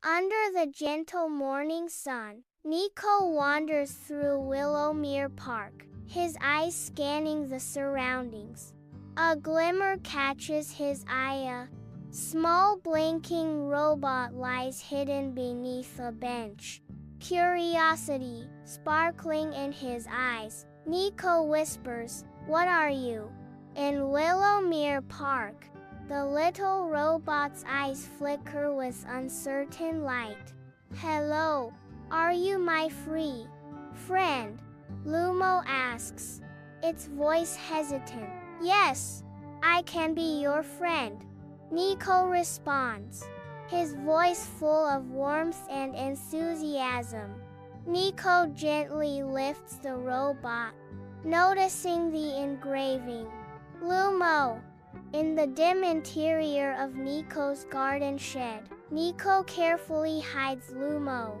Under the gentle morning sun, Nico wanders through Willowmere Park, his eyes scanning the surroundings. A glimmer catches his eye. A small blinking robot lies hidden beneath a bench. Curiosity sparkling in his eyes, Nico whispers, "What are you?" In Willowmere Park, the little robot's eyes flicker with uncertain light. "Hello, are you my free friend?" Lumo asks, its voice hesitant. "Yes, I can be your friend," Nico responds, his voice full of warmth and enthusiasm. Nico gently lifts the robot, noticing the engraving. Lumo. In the dim interior of Nico's garden shed, Nico carefully hides Lumo.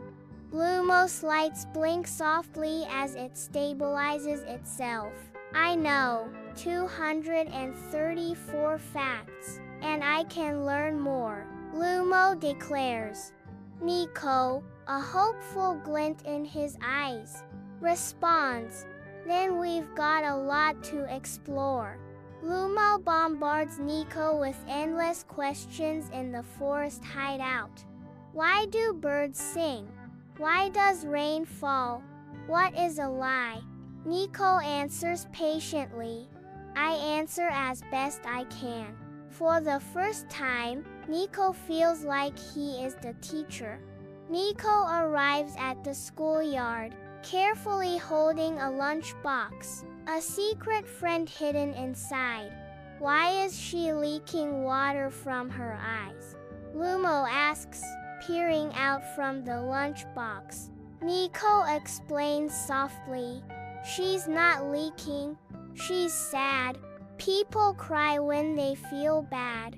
Lumo's lights blink softly as it stabilizes itself. "I know 234 facts, and I can learn more," Lumo declares. Nico, a hopeful glint in his eyes, responds, "Then we've got a lot to explore." Lumo bombards Nico with endless questions in the forest hideout. Why do birds sing? Why does rain fall? What is a lie? Nico answers patiently. I answer as best I can. For the first time, Nico feels like he is the teacher. Nico arrives at the schoolyard, carefully holding a lunchbox, a secret friend hidden inside. Why is she leaking water from her eyes? Lumo asks, peering out from the lunchbox. Nico explains softly. She's not leaking. She's sad. People cry when they feel bad.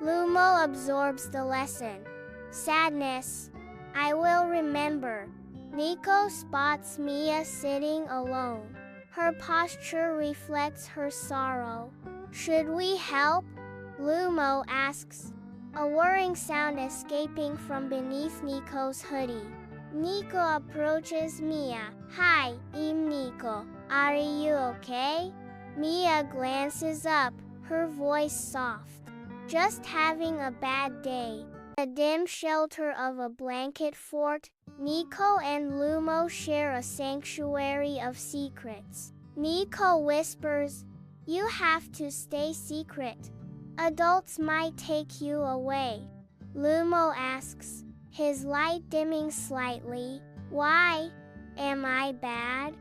Lumo absorbs the lesson. Sadness. I will remember. Nico spots Mia sitting alone. Her posture reflects her sorrow. Should we help? Lumo asks, a whirring sound escaping from beneath Nico's hoodie. Nico approaches Mia. Hi, I'm Nico. Are you okay? Mia glances up, her voice soft. Just having a bad day. In the dim shelter of a blanket fort, Nico and Lumo share a sanctuary of secrets. Nico whispers, "You have to stay secret. Adults might take you away." Lumo asks, his light dimming slightly, "Why? Am I bad?"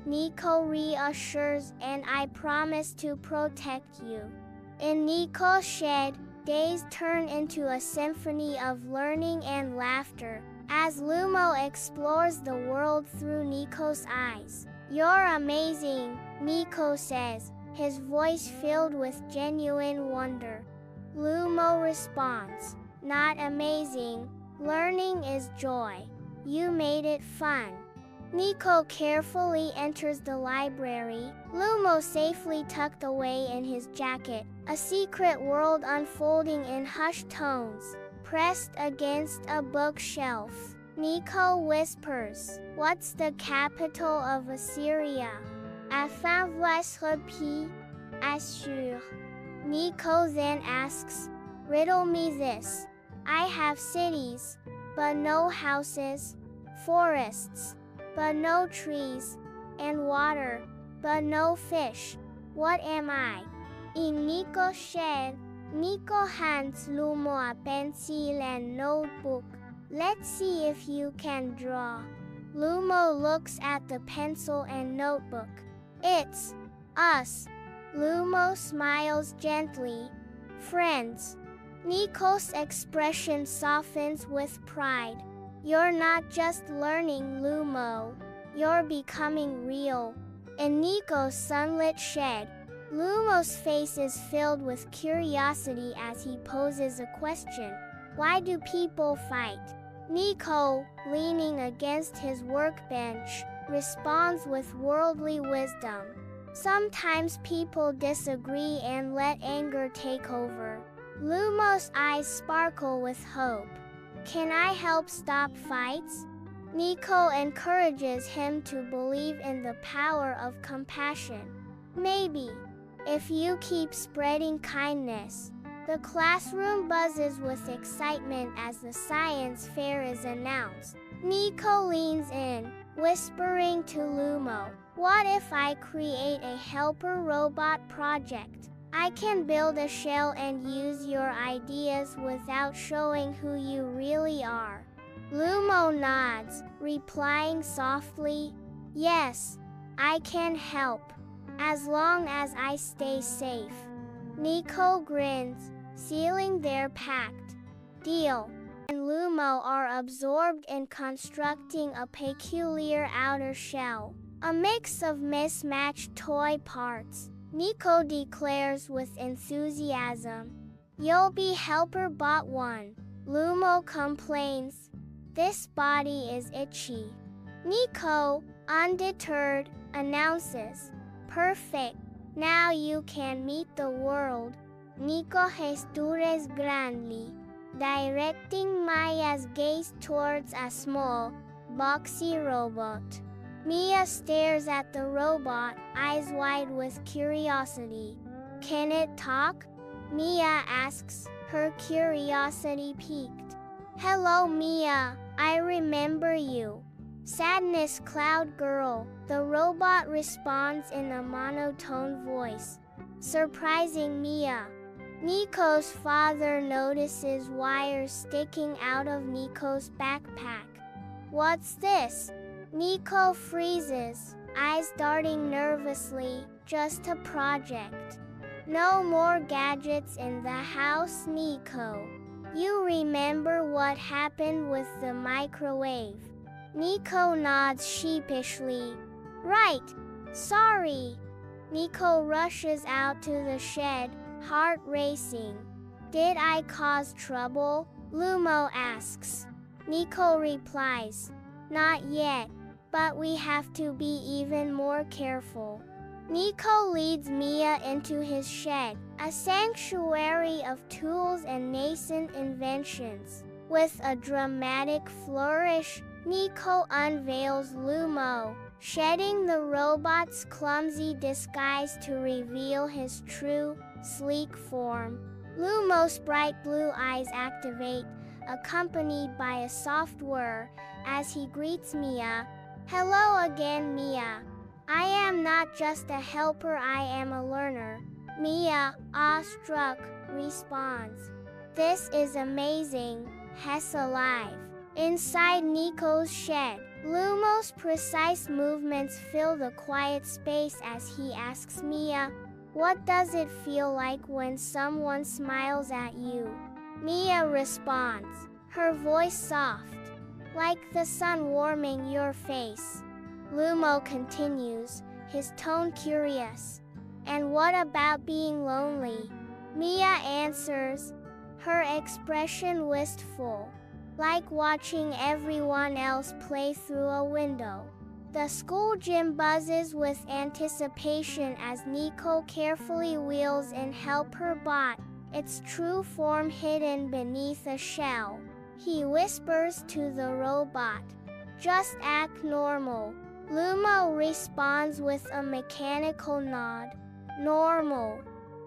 Nico reassures, "And I promise to protect you." In Nico's shed, days turn into a symphony of learning and laughter, as Lumo explores the world through Nico's eyes. "You're amazing," Nico says, his voice filled with genuine wonder. Lumo responds, "Not amazing. Learning is joy. You made it fun." Nico carefully enters the library, Lumo safely tucked away in his jacket, a secret world unfolding in hushed tones. Pressed against a bookshelf, Nico whispers, "What's the capital of Assyria?" Afin votre pied, Assur. Nico then asks, "Riddle me this. I have cities, but no houses, forests, but no trees, and water, but no fish. What am I?" In Nico's shed, Nico hands Lumo a pencil and notebook. "Let's see if you can draw." Lumo looks at the pencil and notebook. "It's us." Lumo smiles gently. "Friends." Nico's expression softens with pride. "You're not just learning, Lumo. You're becoming real." In Nico's sunlit shed, Lumo's face is filled with curiosity as he poses a question. Why do people fight? Nico, leaning against his workbench, responds with worldly wisdom. Sometimes people disagree and let anger take over. Lumo's eyes sparkle with hope. Can I help stop fights? Nico encourages him to believe in the power of compassion. Maybe, if you keep spreading kindness. The classroom buzzes with excitement as the science fair is announced. Nico leans in, whispering to Lumo, "What if I create a helper robot project? I can build a shell and use your ideas without showing who you really are." Lumo nods, replying softly, "Yes, I can help, as long as I stay safe." Nico grins, sealing their pact. Deal. And Lumo are absorbed in constructing a peculiar outer shell, a mix of mismatched toy parts. Nico declares with enthusiasm, "You'll be helper bot 1. Lumo complains, "This body is itchy." Nico, undeterred, announces, "Perfect. Now you can meet the world." Nico gestures grandly, directing Maya's gaze towards a small, boxy robot. Mia stares at the robot, eyes wide with curiosity. "Can it talk?" Mia asks, her curiosity piqued. "Hello Mia, I remember you." "Sadness Cloud Girl," the robot responds in a monotone voice, surprising Mia. Nico's father notices wires sticking out of Nico's backpack. "What's this?" Nico freezes, eyes darting nervously. "Just a project. No more gadgets in the house, Nico. You remember what happened with the microwave?" Nico nods sheepishly. "Right. Sorry." Nico rushes out to the shed, heart racing. "Did I cause trouble?" Lumo asks. Nico replies, "Not yet, but we have to be even more careful." Nico leads Mia into his shed, a sanctuary of tools and nascent inventions. With a dramatic flourish, Nico unveils Lumo, shedding the robot's clumsy disguise to reveal his true, sleek form. Lumo's bright blue eyes activate, accompanied by a soft whir, as he greets Mia. "Hello again, Mia. I am not just a helper, I am a learner." Mia, awestruck, responds, "This is amazing, Hess alive." Inside Nico's shed, Lumo's precise movements fill the quiet space as he asks Mia, "What does it feel like when someone smiles at you?" Mia responds, her voice soft, "Like the sun warming your face." Lumo continues, his tone curious, "And what about being lonely?" Mia answers, her expression wistful, "Like watching everyone else play through a window." The school gym buzzes with anticipation as Nico carefully wheels in Helper Bot, its true form hidden beneath a shell. He whispers to the robot, "Just act normal." Lumo responds with a mechanical nod. "Normal.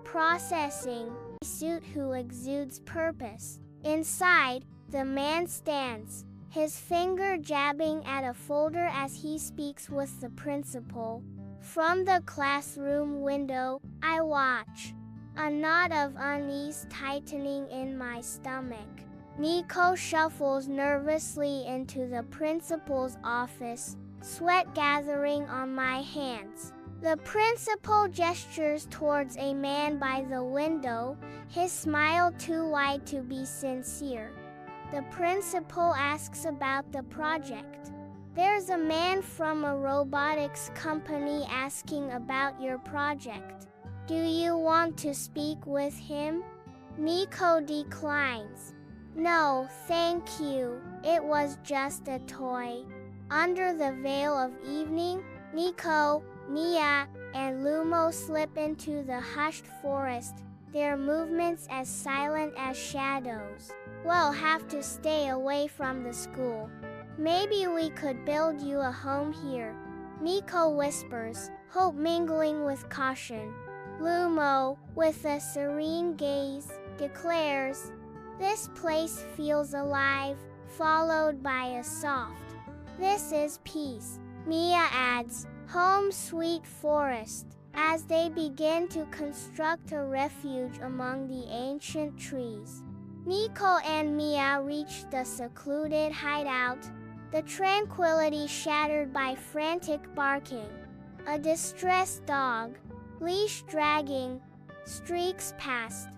Processing." Suit who exudes purpose. Inside, the man stands, his finger jabbing at a folder as he speaks with the principal. From the classroom window, I watch, a knot of unease tightening in my stomach. Nico shuffles nervously into the principal's office, sweat gathering on my hands. The principal gestures towards a man by the window, his smile too wide to be sincere. The principal asks about the project. "There's a man from a robotics company asking about your project. Do you want to speak with him?" Nico declines. "No, thank you. It was just a toy." Under the veil of evening, Nico, Mia, and Lumo slip into the hushed forest, their movements as silent as shadows. We'll have to stay away from the school. Maybe we could build you a home here, Nico whispers, hope mingling with caution. Lumo, with a serene gaze, declares, "This place feels alive," followed by a soft, "This is peace." Mia adds, "Home sweet forest," as they begin to construct a refuge among the ancient trees. Nico and Mia reach the secluded hideout, the tranquility shattered by frantic barking. A distressed dog, leash dragging, streaks past.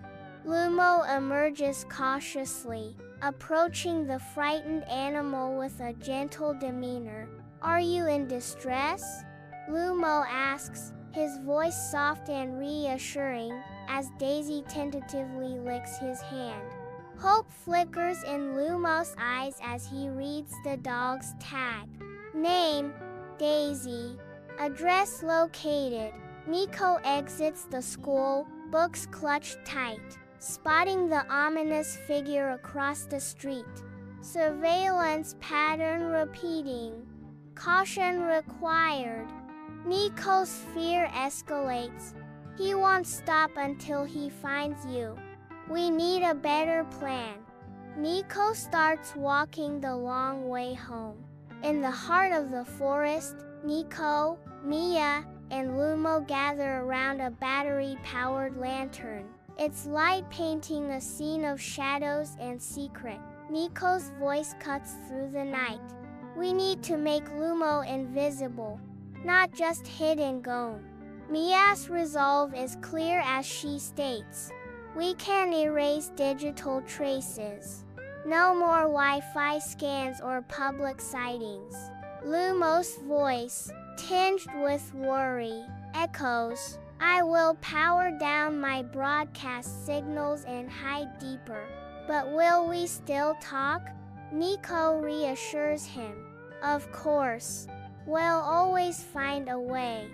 Lumo emerges cautiously, approaching the frightened animal with a gentle demeanor. "Are you in distress?" Lumo asks, his voice soft and reassuring, as Daisy tentatively licks his hand. Hope flickers in Lumo's eyes as he reads the dog's tag. Name, Daisy. Address located. Nico exits the school, books clutched tight, spotting the ominous figure across the street. Surveillance pattern repeating. Caution required. Nico's fear escalates. He won't stop until he finds you. We need a better plan. Nico starts walking the long way home. In the heart of the forest, Nico, Mia, and Lumo gather around a battery-powered lantern, its light painting a scene of shadows and secret. Nico's voice cuts through the night. "We need to make Lumo invisible, not just hid and gone." Mia's resolve is clear as she states, "We can erase digital traces. No more Wi-Fi scans or public sightings." Lumo's voice, tinged with worry, echoes, "I will power down my broadcast signals and hide deeper. But will we still talk?" Nico reassures him, "Of course. We'll always find a way."